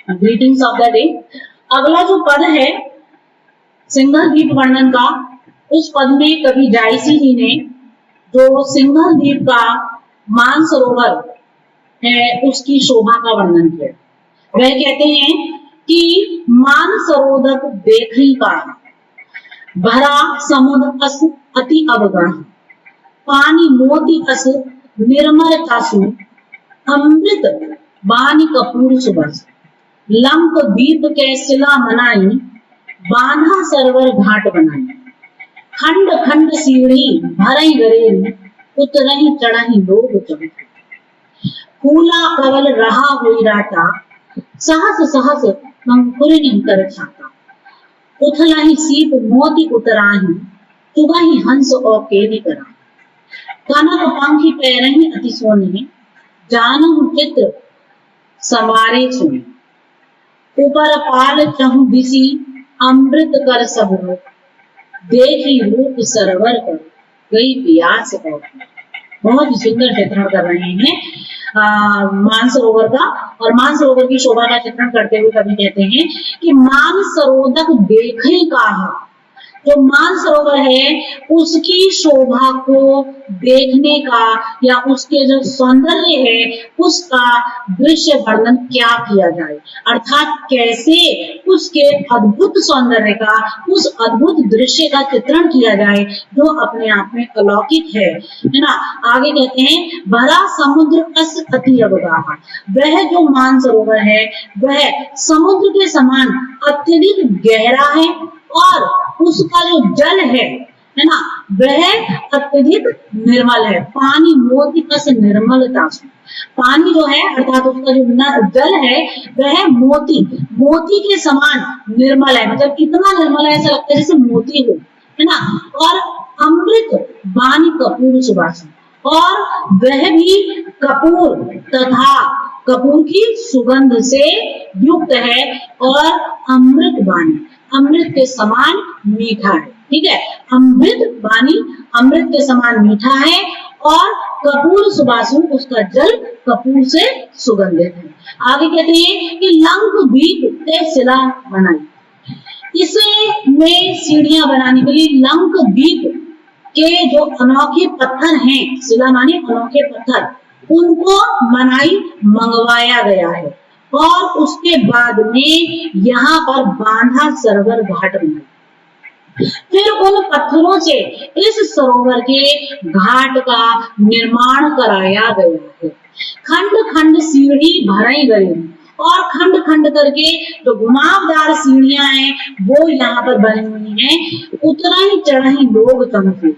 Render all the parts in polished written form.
Greetings of the day. अगला जो पद है सिंघल द्वीप वर्णन का, उस पद में कवि जायसी जी ने जो सिंघल द्वीप का मानसरोवर है उसकी शोभा का वर्णन किया। वह कहते हैं कि मानसरोवर देखई का भरा समुद्र अस अति अवगढ़, पानी मोती अस निर्मल तासु, अमृत बानी कपूर सुबस, लंक द्वीप के शिला मनाई, बांधा सरवर घाट बनाई, खंड खंड सीढ़ी भरई गरेरी, उतरही चढ़ही लोग चढ़े, फूला कवल रहा हुई राता, सहस सहस अंकुरिनी कर छाता, उथलही सीप मोती उतराही, चुगही हंस और केली करा, कनक पंखी पैरही अति सोने, जानहु चित्र संवारे सुने, ऊपर पाल चहु दिसी, अमृत कर सब रोक, देखी रूप सरवर कर गई प्यास और। बहुत ही सुंदर चित्रण कर रहे हैं मानसरोवर का। और मानसरोवर की शोभा का चित्रण करते हुए कवि कहते हैं कि मानसरोवर देखई काहा, जो मानसरोवर है उसकी शोभा को देखने का या उसके जो सौंदर्य है उसका दृश्य वर्णन क्या किया जाए, अर्थात कैसे उसके अद्भुत सौंदर्य का, उस अद्भुत दृश्य का चित्रण किया जाए जो अपने आप में अलौकिक है ना। आगे कहते हैं भरा समुद्र अस अति अवगाहा, वह जो मानसरोवर है वह समुद्र के समान अत्यधिक गहरा है और उसका जो जल है ना वह अत्यधिक निर्मल है। पानी मोती कस निर्मलता, पानी जो है अर्थात उसका जो जल है वह मोती के समान निर्मल है, मतलब कितना निर्मल है, ऐसा लगता है जैसे मोती हो, है ना। और अमृत बानी कपूर सुवासन, और वह भी कपूर तथा कपूर की सुगंध से युक्त है और अमृत बानी, अमृत के समान मीठा है। ठीक है, अमृत बानी अमृत के समान मीठा है और कपूर सुबासु, उसका जल कपूर से सुगंधित है। आगे कहते हैं कि लंक द्वीप ते शिला बनाई, इसमें सीढ़ियां बनाने के लिए लंक द्वीप के जो अनोखे पत्थर हैं, शिला माने अनोखे पत्थर, उनको मनाई मंगवाया गया है और उसके बाद में यहाँ पर बांधा सरोवर घाट बनाया। फिर उन पत्थरों से इस सरोवर के घाट का निर्माण कराया गया है। खंड खंड सीढ़ी भरई गई और खंड खंड करके जो घुमावदार सीढ़ियां हैं वो यहाँ पर बनी हुई हैं। उतरही चढ़ही लोग चमके,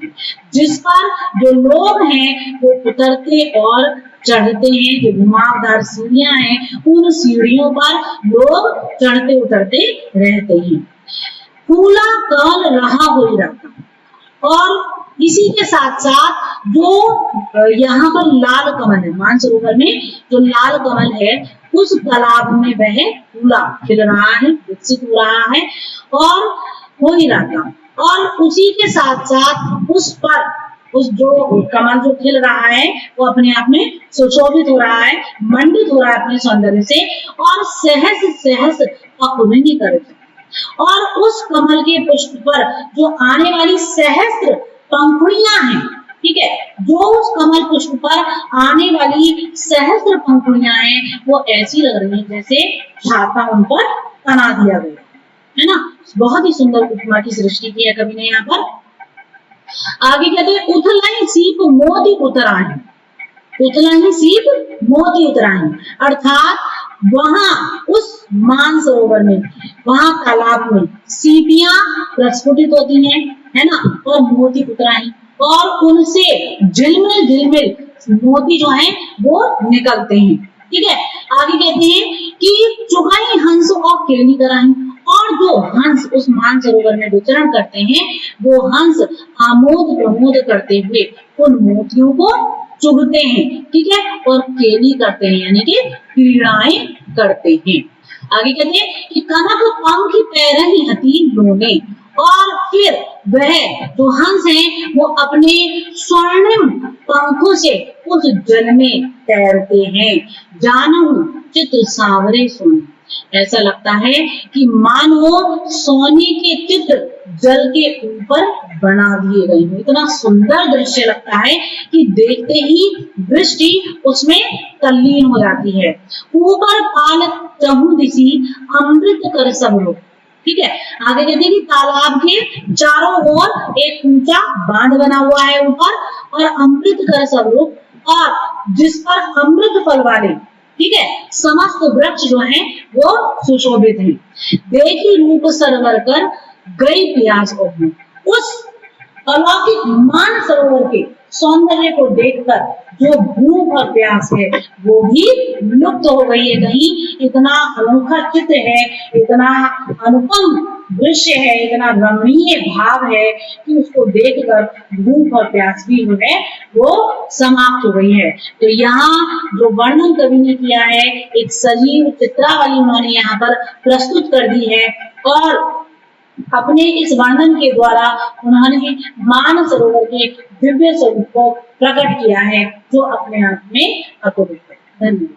जिस पर जो लोग हैं वो उतरते और चढ़ते हैं। जो घुमावदार सीढ़ियां हैं उन सीढ़ियों पर लोग चढ़ते उतरते रहते हैं। फूला कल रहा हुई रहता, और इसी के साथ साथ जो यहाँ पर लाल कमल है, मानसरोवर में जो लाल कमल है उस तालाब में वह फूला खिल रहा है, विकसित हो रहा है और हो ही रहता, और उसी के साथ साथ उस पर उस जो कमल जो खिल रहा है वो अपने आप में सुशोभित हो रहा है, मंडित हो रहा है अपने सौंदर्य से, और सहस सहस अकुलिनी करता, और उस कमल के पुष्प पर जो आने वाली सहस्त्र पंखुड़ियां हैं, ठीक है, जो उस कमल पुष्प पर आने वाली सहस्त्र पंखुड़ियां हैं वो ऐसी लग रही है जैसे छाता उन पर तना दिया गया है ना। बहुत ही सुंदर उपमा की सृष्टि की है कवि ने यहाँ पर। आगे कहते हैं उथलाई सीप मोती उतराही, उथलाई सीप मोती उतराही, अर्थात वहां उस मानसरोवर में, वहां तालाब में सीपियां प्रस्फुटित होती हैं, है ना, और मोती उतराही, और उनसे झिलमिल झिलमिल मोती जो हैं वो निकलते हैं। ठीक है, आगे कहते हैं कि चुगाई हंस और केली कराही, और जो हंस उस मानसरोवर में विचरण करते हैं वो हंस आमोद प्रमोद करते हुए उन मोतियों को चुगते हैं, ठीक है, और केली करते हैं यानी कि क्रीड़ाएं करते हैं। आगे कहते हैं कि कनक पंखी पैरही हती लोने, और फिर वह जो हंस हैं वो अपने स्वर्णिम पंखों से उस जल में तैरते हैं। जानहु चित्र सांवरे सुन, ऐसा लगता है कि मानो सोने के चित्र जल के ऊपर बना दिए गए हैं। इतना सुंदर दृश्य लगता है कि देखते ही दृष्टि उसमें तल्लीन हो जाती है। ऊपर पाल चहु दिसी अमृत कर सब लोग। ठीक है, आगे कहते हैं कि तालाब के चारों ओर एक ऊंचा बांध बना हुआ है ऊपर, और अमृत कर सब लोग, और जिस पर अमृत फल वाले, ठीक है, समस्त वृक्ष जो हैं वो सुशोभित हैं। देखी रूप सरवर कर गई प्यास और उस अलौकिक मान सरोवर के सौंदर्य को देखकर जो भूख और प्यास है वो भी लुप्त हो गई है कहीं। इतना अनोखा चित्र है, इतना अनुपम दृश्य है, इतना रमणीय भाव है कि उसको देखकर भूख और प्यास भी जो है वो समाप्त हो गई है। तो यहाँ जो वर्णन कवि ने किया है, एक सजीव चित्रावली उन्होंने यहाँ पर प्रस्तुत कर दी है, और अपने इस वर्णन के द्वारा उन्होंने मानसरोवर के दिव्य स्वरूप को प्रकट किया है, जो अपने आप में अद्भुत है। धन्यवाद।